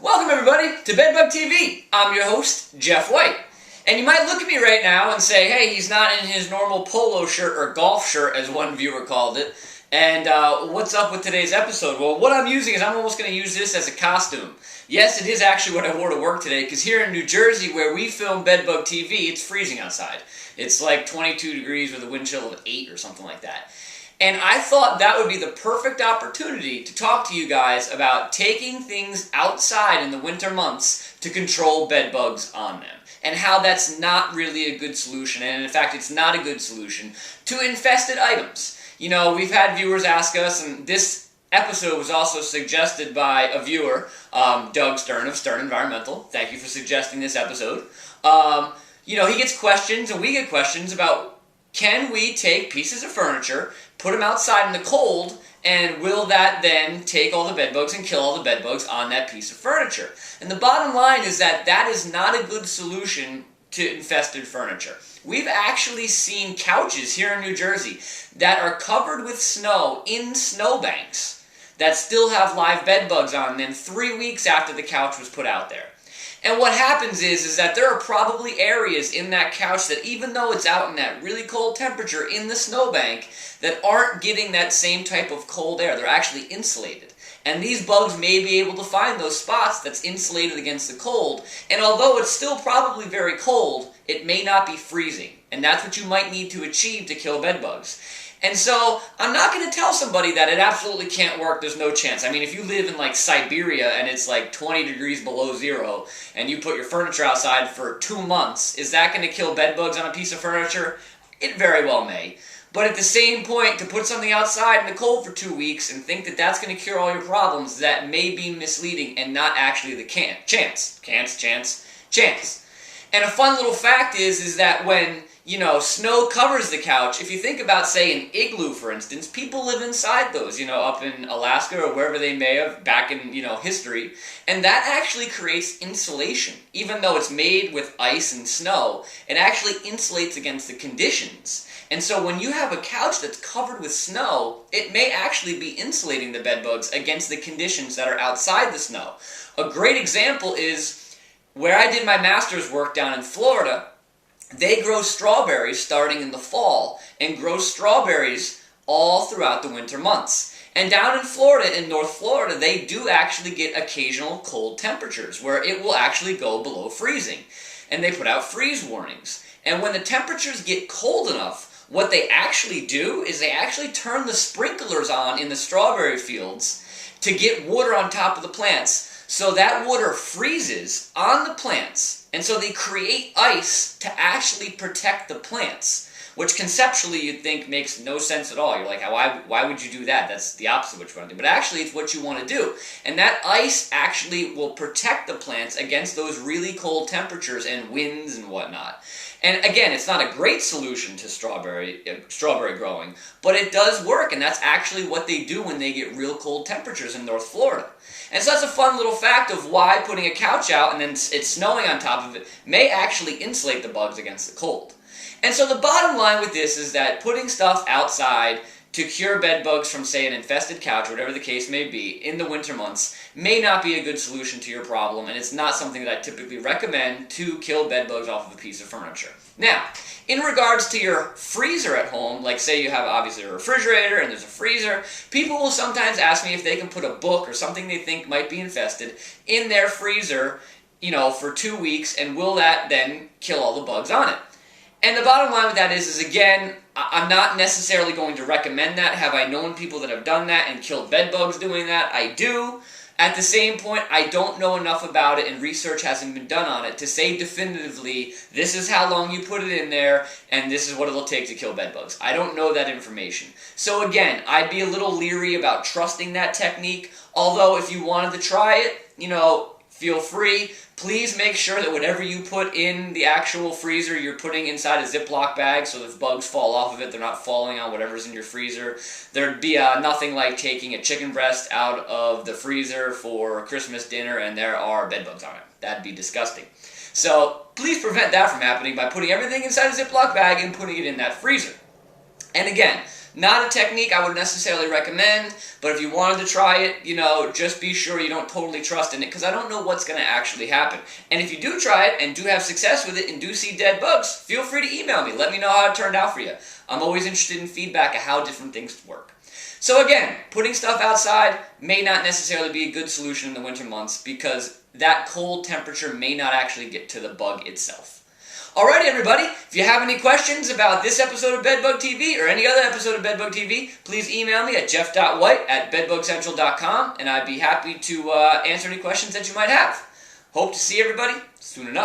Welcome everybody to Bedbug TV. I'm your host, Jeff White. And you might look at me right now and say, hey, he's not in his normal polo shirt or golf shirt, as one viewer called it. And what's up with today's episode? Well, what I'm using is I'm almost going to use this as a costume. Yes, it is actually what I wore to work today, because here in New Jersey, where we film Bedbug TV, it's freezing outside. It's like 22 degrees with a wind chill of 8 or something like that. And I thought that would be the perfect opportunity to talk to you guys about taking things outside in the winter months to control bed bugs on them, and how that's not really a good solution, and in fact it's not a good solution, to infested items. You know, we've had viewers ask us, and this episode was also suggested by a viewer, Doug Stern of Stern Environmental. Thank you for suggesting this episode. You know, he gets questions, and we get questions about, can we take pieces of furniture, put them outside in the cold, and will that then take all the bed bugs and kill all the bed bugs on that piece of furniture? And the bottom line is that that is not a good solution to infested furniture. We've actually seen couches here in New Jersey that are covered with snow in snowbanks that still have live bed bugs on them 3 weeks after the couch was put out there. And what happens is that there are probably areas in that couch that, even though it's out in that really cold temperature in the snowbank, that aren't getting that same type of cold air. They're actually insulated. And these bugs may be able to find those spots that's insulated against the cold, and although it's still probably very cold, it may not be freezing. And that's what you might need to achieve to kill bed bugs. And so, I'm not going to tell somebody that it absolutely can't work, there's no chance. I mean, if you live in like Siberia and it's like 20 degrees below zero, and you put your furniture outside for 2 months, is that going to kill bed bugs on a piece of furniture? It very well may. But at the same point, to put something outside in the cold for 2 weeks and think that that's going to cure all your problems, that may be misleading and not actually the chance. And a fun little fact is that when, you know, snow covers the couch, if you think about, say, an igloo, for instance, people live inside those, you know, up in Alaska or wherever they may have back in, you know, history, and that actually creates insulation. Even though it's made with ice and snow, it actually insulates against the conditions. And so when you have a couch that's covered with snow, it may actually be insulating the bed bugs against the conditions that are outside the snow. A great example is where I did my master's work down in Florida. They grow strawberries starting in the fall and grow strawberries all throughout the winter months. And down in Florida, in North Florida, they do actually get occasional cold temperatures where it will actually go below freezing. And they put out freeze warnings. And when the temperatures get cold enough, what they actually do is they actually turn the sprinklers on in the strawberry fields to get water on top of the plants. So that water freezes on the plants, and so they create ice to actually protect the plants, which conceptually you'd think makes no sense at all. You're like, why would you do that? That's the opposite of what you want to do. But actually, it's what you want to do. And that ice actually will protect the plants against those really cold temperatures and winds and whatnot. And again, it's not a great solution to strawberry growing, but it does work, and that's actually what they do when they get real cold temperatures in North Florida. And so that's a fun little fact of why putting a couch out and then it's snowing on top of it may actually insulate the bugs against the cold. And so the bottom line with this is that putting stuff outside to cure bed bugs from, say, an infested couch, whatever the case may be, in the winter months may not be a good solution to your problem, and it's not something that I typically recommend to kill bed bugs off of a piece of furniture. Now, in regards to your freezer at home, like say you have obviously a refrigerator and there's a freezer, people will sometimes ask me if they can put a book or something they think might be infested in their freezer, you know, for 2 weeks, and will that then kill all the bugs on it? And the bottom line with that is again, I'm not necessarily going to recommend that. Have I known people that have done that and killed bed bugs doing that? I do. At the same point, I don't know enough about it, and research hasn't been done on it to say definitively, this is how long you put it in there, and this is what it'll take to kill bed bugs. I don't know that information. So again, I'd be a little leery about trusting that technique, although if you wanted to try it, you know, feel free. Please make sure that whatever you put in the actual freezer, you're putting inside a Ziploc bag so if bugs fall off of it, they're not falling on whatever's in your freezer. There'd be nothing like taking a chicken breast out of the freezer for Christmas dinner and there are bed bugs on it. That'd be disgusting. So please prevent that from happening by putting everything inside a Ziploc bag and putting it in that freezer. And again, Not a technique I would necessarily recommend, but if you wanted to try it, just be sure you don't totally trust in it, because I don't know what's going to actually happen. And if you do try it and do have success with it and do see dead bugs, feel free to email me. Let me know how it turned out for you. I'm always interested in feedback of how different things work. So again, putting stuff outside may not necessarily be a good solution in the winter months, because that cold temperature may not actually get to the bug itself. Alrighty, everybody, if you have any questions about this episode of Bedbug TV or any other episode of Bedbug TV, please email me at jeff.white@bedbugcentral.com, and I'd be happy to answer any questions that you might have. Hope to see everybody soon enough.